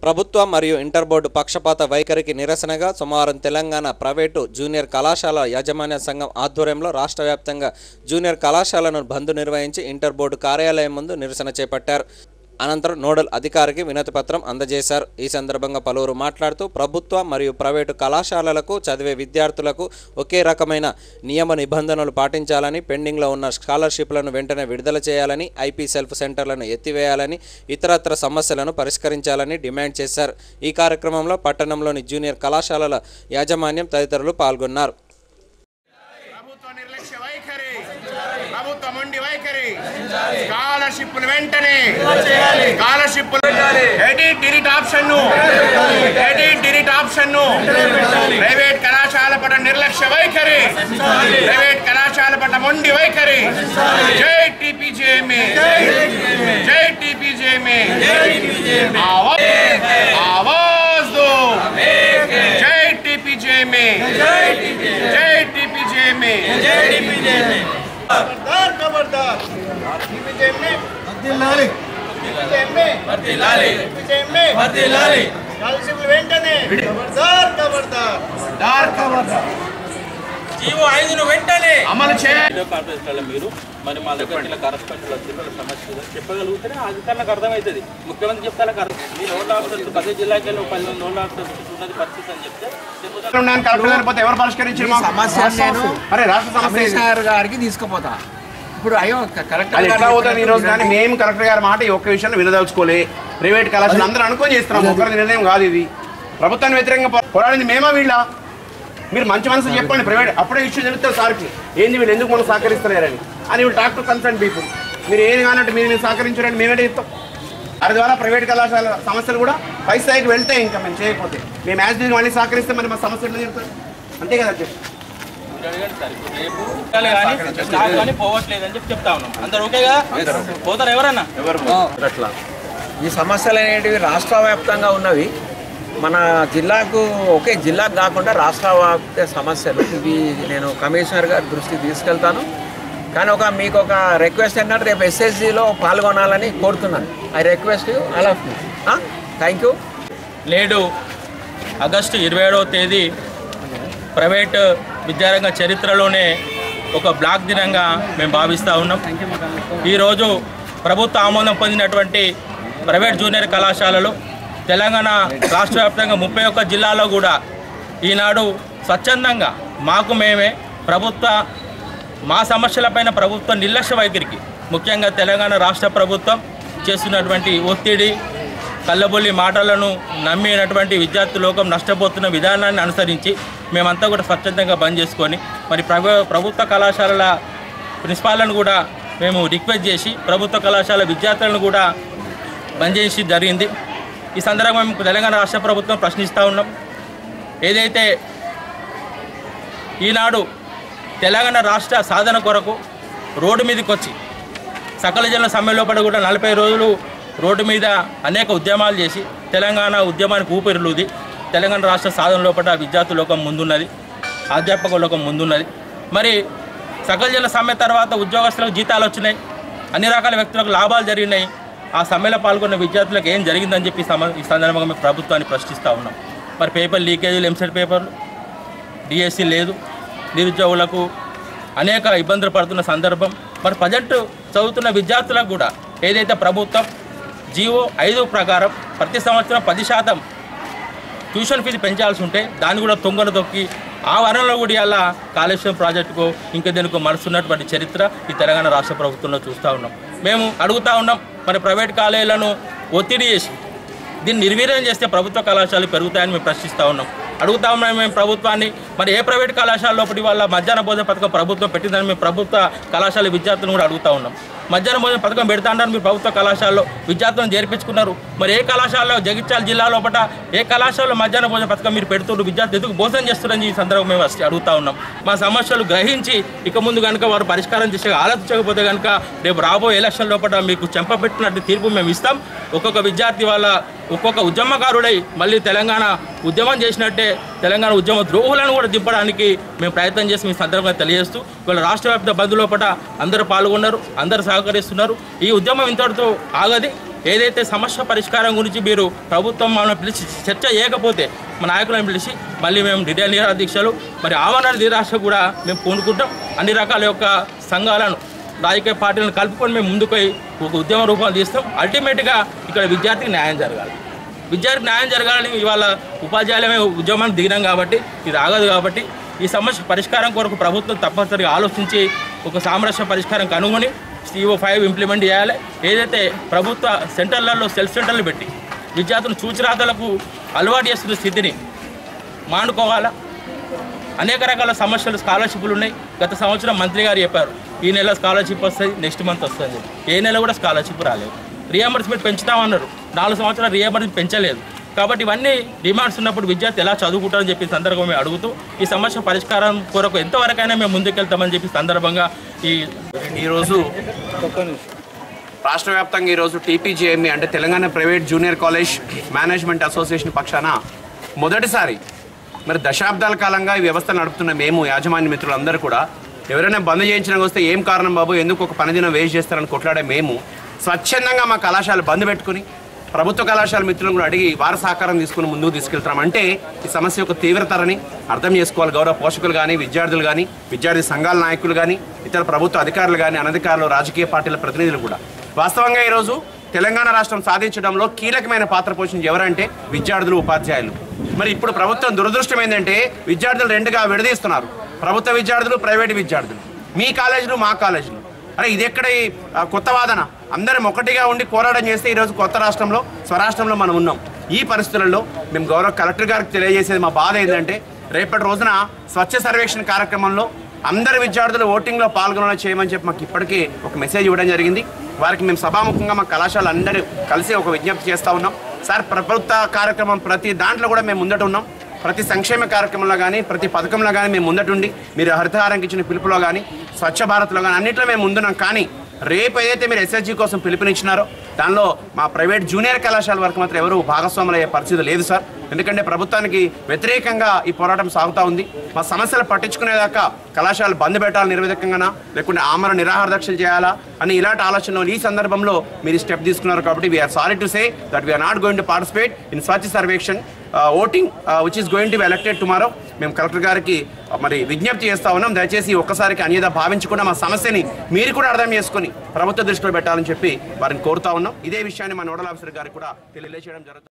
ప్రభుత్వ మరియు inter board పక్షపాత వైఖరికి నిరసనగా సోమవారం తెలంగాణ ప్రైవేటు జూనియర్ కళాశాల యాజమాన్య సంఘం ఆధ్వర్యంలో రాష్ట్ర వ్యాప్తంగా జూనియర్ కళాశాలను బంద్ నిర్వహించి ఇంటర్ బోర్డు కార్యాలయం ముందు నిరసన చేపట్టారు. అనంతరం నోడల్ అధికారికి వినతి పత్రం అందజేశారు. ఈ సందర్భంగా పలువురు మాట్లాడుతూ ప్రభుత్వ మరియు ప్రైవేటు కళాశాలలకు చదివే విద్యార్థులకు ఒకే రకమైన నియమ నిబంధనలు పాటించాలని, పెండింగ్లో ఉన్న స్కాలర్షిప్లను వెంటనే విడుదల చేయాలని, ఐపీ సెల్ఫ్ సెంటర్లను ఎత్తివేయాలని, ఇతరత్ర సమస్యలను పరిష్కరించాలని డిమాండ్ చేశారు. ఈ కార్యక్రమంలో పట్టణంలోని జూనియర్ కళాశాలల యాజమాన్యం తదితరులు పాల్గొన్నారు. స్కాలర్షిప్లు వెంటనే స్కాలర్షిప్లు ఎడిట్ డిలీట్ ఆప్షన్ ప్రైవేట్ కళాశాల పట్ల నిర్లక్ష్య వైఖరి, ప్రైవేట్ కళాశాల పట్ల మొండి వైఖరి. జై టీపీజేఎంఏ, జై టీపీజేఎంఏ, ఆవాజ్ దో. జై టీపీజేఎంఏ, జై టీపీజేఎంఏ. खबरदार टीपीजेएमए వర్ధిల్లాలి, వర్ధిల్లాలి, టీపీజేఎంఏ వర్ధిల్లాలి. స్కాలర్షిప్లు వెంటనే ఖబర్దార్ జీవో 5ను వెంటనే అమలు చేయాలి. కార్పొరేషన్ల మీరు మరి మా దగ్గర ఇలా కరస్పాండెంట్లు వచ్చి సమస్య చెప్పగలుగుతేనే అధికారులకు అర్థమవుతుంది. ముఖ్యమంత్రి చెప్తాను మీరు నోట్ల ఆఫీసర్లు ప్రతి జిల్లాకి వెళ్ళి 10 నోట్ల ఆఫీసర్లు ఉన్నది పరిస్థితి అని చెప్తే ఎవరు పరిష్కరించారు సమస్య? రాష్ట్ర కమిషనర్ గారికి తీసుకుపోతా. ఇప్పుడు అయ్యో కలెక్టర్ ఎట్లా పోతుంది ఈరోజు? కానీ మేము కలెక్టర్ గారి మాట ఈ ఒక్క విషయాన్ని వినదలుచుకోలే. ప్రైవేట్ కళాశాల అందరూ అనుకొని చేస్తున్నాం, ఒకరి నిర్ణయం కాదు ఇది. ప్రభుత్వాన్ని వ్యతిరేకంగా పోరాడింది మేమా వీళ్ళ? మీరు మంచి మనసు చెప్పండి. ప్రైవేట్ అప్పుడే ఇష్యూ తెలుస్తారు సార్కి, ఏంది వీళ్ళు ఎందుకు మనం సహకరిస్తలేరని అని. వీళ్ళు టాక్ టు కన్సర్న్ పీపుల్. మీరు ఏది కానట్టు మీరు సహకరించారని మేమే చెప్తాం. అది ద్వారా ప్రైవేట్ కళాశాల సమస్యలు కూడా పై స్థాయికి వెళ్తాయి. ఇంకా మేము చేయకపోతే మేము యాజ్ డీజ్ మళ్ళీ సహకరిస్తే మరి మా సమస్యలు చెప్తారు. అంతే కదా చెప్పి పోవట్లేదని చెప్పి చెప్తా ఉన్నాం. అందరు ఓకేగా పోతారు ఎవరన్నా? అట్లా ఈ సమస్యలు అనేటివి రాష్ట్ర వ్యాప్తంగా ఉన్నవి. మన జిల్లాకు ఒకే జిల్లాకు కాకుండా రాష్ట్ర వ్యాప్త సమస్యలు ఇవి. నేను కమిషనర్ గారి దృష్టికి తీసుకెళ్తాను. కానీ మీకు ఒక రిక్వెస్ట్ ఏంటంటే రేపు ఎస్ఎస్సిలో పాల్గొనాలని కోరుతున్నాను. I request all of you. Thank you. నేడు ఆగస్టు 27వ తేదీ ప్రైవేట్ విద్యారంగ చరిత్రలోనే ఒక బ్లాక్ దినంగా మేము భావిస్తూ ఉన్నాం. ఈరోజు ప్రభుత్వ ఆమోదం పొందినటువంటి ప్రైవేట్ జూనియర్ కళాశాలలు తెలంగాణ రాష్ట్ర వ్యాప్తంగా 31 జిల్లాలో కూడా ఈనాడు స్వచ్ఛందంగా మాకు మేమే మా సమస్యలపైన ప్రభుత్వ నిర్లక్ష్య వైఖరికి, ముఖ్యంగా తెలంగాణ రాష్ట్ర ప్రభుత్వం చేస్తున్నటువంటి ఒత్తిడి, కళ్ళబొల్లి మాటలను నమ్మినటువంటి విద్యార్థి లోకం నష్టపోతున్న విధానాన్ని అనుసరించి మేమంతా కూడా స్వచ్ఛందంగా బంద్ చేసుకొని మరి ప్రభుత్వ కళాశాలల ప్రిన్సిపాల్లను కూడా మేము రిక్వెస్ట్ చేసి ప్రభుత్వ కళాశాల విద్యార్థులను కూడా బంద్ చేసి జరిగింది. ఈ సందర్భంగా మేము తెలంగాణ రాష్ట్ర ప్రభుత్వం ప్రశ్నిస్తూ ఉన్నాం. ఏదైతే ఈనాడు తెలంగాణ రాష్ట్ర సాధన కొరకు రోడ్డు మీదకి వచ్చి సకల జనుల సమ్మె లోపల కూడా 40 రోజులు రోడ్డు మీద అనేక ఉద్యమాలు చేసి తెలంగాణ ఉద్యమానికి ఊపిరిలుది తెలంగాణ రాష్ట్ర సాధన లోపల విద్యార్థి లోకం ముందున్నది, అధ్యాపక లోకం ముందున్నది. మరి సకల జనుల సమ్మె తర్వాత ఉద్యోగస్తులకు జీతాలు వచ్చినాయి, అన్ని రకాల వ్యక్తులకు లాభాలు జరిగినాయి. ఆ సమ్మెలో పాల్గొన్న విద్యార్థులకు ఏం జరిగిందని చెప్పి ఈ సందర్భంగా మేము ప్రభుత్వాన్ని ప్రశ్నిస్తూ ఉన్నాం. మరి పేపర్ లీకేజీలు, ఎంసెట్ పేపర్లు, డిఎస్సి లేదు, నిరుద్యోగులకు అనేక ఇబ్బందులు పడుతున్న సందర్భం. మరి ప్రజెంట్ చదువుతున్న విద్యార్థులకు కూడా ఏదైతే ప్రభుత్వం జీవో 5 ప్రకారం ప్రతి సంవత్సరం 10% ట్యూషన్ ఫీజు పెంచాల్సి ఉంటే దాన్ని కూడా తొంగను తొక్కి ఆ వరంలో కూడా ఇలా కాళేశ్వరం ప్రాజెక్టుకు ఇంకా దీనికి మరుస్తున్నటువంటి చరిత్ర ఈ తెలంగాణ రాష్ట్ర ప్రభుత్వంలో చూస్తూ ఉన్నాం. మేము అడుగుతూ ఉన్నాం, మరి ప్రైవేట్ కాలేజీలను ఒత్తిడి చేసి దీన్ని నిర్వీర్యం చేస్తే ప్రభుత్వ కళాశాలలు పెరుగుతాయని మేము ప్రశ్నిస్తూ ఉన్నాం. అడుగుతా ఉన్నాం మేము ప్రభుత్వాన్ని, మరి ఏ ప్రైవేట్ కళాశాల లోపలి వాళ్ళ మధ్యాహ్న భోజన పథకం ప్రభుత్వం పెట్టిందని మేము ప్రభుత్వ కళాశాల విద్యార్థులను కూడా అడుగుతూ ఉన్నాం. మధ్యాహ్న భోజన పథకం పెడతా ఉంటారు, మీరు ప్రభుత్వ కళాశాలలో విద్యార్థులను చేర్పించుకున్నారు. మరి ఏ కళాశాలలో జగిత్యాల జిల్లా లోపల ఏ కళాశాలలో మధ్యాహ్న భోజన పథకం మీరు పెడుతున్నారు, విద్యార్థులు ఎందుకు భోజనం చేస్తున్నారని ఈ సందర్భంగా మేము అడుగుతా ఉన్నాం. మా సమస్యలు గ్రహించి ఇక ముందు కనుక వారు పరిష్కారం చేసే ఆలోచించకపోతే కనుక రేపు రాబోయే ఎలక్షన్ లోపల మీకు చెంపపెట్టినట్టు తీర్పు మేము ఇస్తాం. ఒక్కొక్క విద్యార్థి వాళ్ళ ఒక్కొక్క ఉద్యమకారుడై మళ్ళీ తెలంగాణ ఉద్యమం చేసినట్టే తెలంగాణ ఉద్యమ ద్రోహులను కూడా దింపడానికి మేము ప్రయత్నం చేసి మీ సందర్భంగా తెలియజేస్తూ ఇవాళ రాష్ట్ర వ్యాప్త బంద్ లోపల అందరూ పాల్గొన్నారు, అందరూ సహకరిస్తున్నారు. ఈ ఉద్యమం ఇంతటితో ఆగది. ఏదైతే సమస్య పరిష్కారం గురించి మీరు ప్రభుత్వం మనం పిలిచి చర్చ చేయకపోతే మా నాయకులను పిలిచి మళ్ళీ మేము డిటైల్ నిరాహార దీక్షలు మరి ఆమరణ నిరాశ కూడా మేము పూనుకుంటాం. అన్ని రకాల యొక్క సంఘాలను రాజకీయ పార్టీలను కలుపుకొని మేము ముందుకు ఒక ఉద్యమ రూపం తీస్తాం. అల్టిమేట్గా ఇక్కడ విద్యార్థికి న్యాయం జరగాలి. విద్యార్థికి న్యాయం జరగాలని ఇవాళ ఉపాధ్యాయులమే ఉద్యమాన్ని దిగినాం కాబట్టి ఇది ఆగదు. కాబట్టి ఈ సమస్య పరిష్కారం కొరకు ప్రభుత్వం తప్పనిసరిగా ఆలోచించి ఒక సామరస్య పరిష్కారం కనుగొని CO5 ఇంప్లిమెంట్ చేయాలి. ఏదైతే ప్రభుత్వ సెంటర్లలో సెల్ఫ్ సెంటర్లు పెట్టి విద్యార్థులు చూచిరాతలకు అలవాటు చేస్తున్న స్థితిని మానుకోవాలా. అనేక రకాల సమస్యలు స్కాలర్షిప్లు ఉన్నాయి. గత సంవత్సరం మంత్రి గారు చెప్పారు ఈ నెల స్కాలర్షిప్ వస్తుంది, నెక్స్ట్ మంత్ వస్తుంది. ఏ నెల కూడా స్కాలర్షిప్ రాలేదు. రియంబర్స్మెంట్ పెంచుతామన్నారు, 4 సంవత్సరాలు రియంబర్స్మెంట్ పెంచలేదు. కాబట్టి ఇవన్నీ డిమాండ్స్ ఉన్నప్పుడు విద్యార్థి ఎలా చదువుకుంటారని చెప్పి సందర్భంగా మేము అడుగుతూ ఈ సమస్య పరిష్కారం కొరకు ఎంతవరకైనా మేము ముందుకెళ్తామని చెప్పి సందర్భంగా ఈరోజు రాష్ట్ర వ్యాప్తంగా ఈరోజు TPJME అంటే Telangana private junior college management association పక్షాన మొదటిసారి మరి దశాబ్దాల కాలంగా ఈ వ్యవస్థ నడుపుతున్న మేము యాజమాన్య మిత్రులందరూ కూడా ఎవరైనా బంద్ చేయించడానికి వస్తే ఏం కారణం బాబు, ఎందుకు ఒక పని దినం వేస్ట్ చేస్తారని కొట్లాడే మేము స్వచ్ఛందంగా మా కళాశాల బంద్ పెట్టుకుని ప్రభుత్వ కళాశాల మిత్రులను కూడా అడిగి వారి సహకారం తీసుకుని ముందుకు తీసుకెళ్తాం. అంటే ఈ సమస్య యొక్క తీవ్రతరని అర్థం చేసుకోవాలి. గౌరవ పోషకులు కానీ, విద్యార్థులు కానీ, విద్యార్థి సంఘాల నాయకులు కానీ, ఇతర ప్రభుత్వ అధికారులు కానీ, అనధికారులు, రాజకీయ పార్టీల ప్రతినిధులు కూడా వాస్తవంగా ఈరోజు తెలంగాణ రాష్ట్రం సాధించడంలో కీలకమైన పాత్ర పోషించి ఎవరంటే విద్యార్థులు, ఉపాధ్యాయులు. మరి ఇప్పుడు ప్రభుత్వం దురదృష్టం ఏంటంటే విద్యార్థులు రెండుగా విడదీస్తున్నారు. ప్రభుత్వ విద్యార్థులు, ప్రైవేటు విద్యార్థులు, మీ కాలేజీలు, మా కాలేజీలు. అరే ఇది ఎక్కడ కొత్త వాదన? అందరం ఒకటిగా ఉండి పోరాటం చేస్తే ఈరోజు కొత్త రాష్ట్రంలో, స్వరాష్ట్రంలో మనం ఉన్నాం. ఈ పరిస్థితులలో మేము గౌరవ కలెక్టర్ గారికి తెలియజేసేది మా బాధ ఏంటంటే రేపటి రోజున స్వచ్ఛ సర్వేక్షణ కార్యక్రమంలో అందరు విద్యార్థులు ఓటింగ్లో పాల్గొనేలా చేయమని చెప్పి మాకు ఇప్పటికే ఒక మెసేజ్ ఇవ్వడం జరిగింది. వారికి మేము సభాముఖంగా మా కళాశాల అందరూ కలిసి ఒక విజ్ఞప్తి చేస్తూ ఉన్నాం. సార్ ప్రభుత్వ కార్యక్రమం ప్రతి దాంట్లో కూడా మేము ముందట ఉన్నాం. ప్రతి సంక్షేమ కార్యక్రమంలో కానీ, ప్రతి పథకంలో కానీ మేము ముందటుండి మీరు హరితహారంకి ఇచ్చిన పిలుపులో కానీ, స్వచ్ఛ భారత్లో కానీ అన్నింటిలో మేము ముందున్నాం. కానీ రేపు ఏదైతే మీరు SSG కోసం పిలుపునిచ్చినారో దానిలో మా ప్రైవేట్ జూనియర్ కళాశాల వరకు మాత్రం ఎవరు భాగస్వాములు అయ్యే పరిస్థితి లేదు సార్. ఎందుకంటే ప్రభుత్వానికి వ్యతిరేకంగా ఈ పోరాటం సాగుతూ ఉంది. మా సమస్యలు పట్టించుకునేదాకా కళాశాల బంద్ పెట్టాలి నిర్విధకంగానా, లేకుంటే ఆమరణ నిరాహార దీక్షలు చేయాలా అని ఇలాంటి ఆలోచనలు ఈ సందర్భంలో మీరు స్టెప్ తీసుకున్నారు. కాబట్టి we are sorry to say that we are not going to participate in Swachh Survekshan voting which is going to be elected tomorrow. మేము కలెక్టర్ గారికి మరి విజ్ఞప్తి చేస్తూ ఉన్నాం. దయచేసి ఒక్కసారికి అన్యదా భావించకుండా మా సమస్యని మీరు కూడా అర్థం చేసుకుని ప్రభుత్వ దృష్టిలో పెట్టాలని చెప్పి వారిని కోరుతా ఉన్నాం. ఇదే విషయాన్ని మా నోడల్ ఆఫీసర్ గారికి కూడా తెలియజేయడం జరుగుతుంది.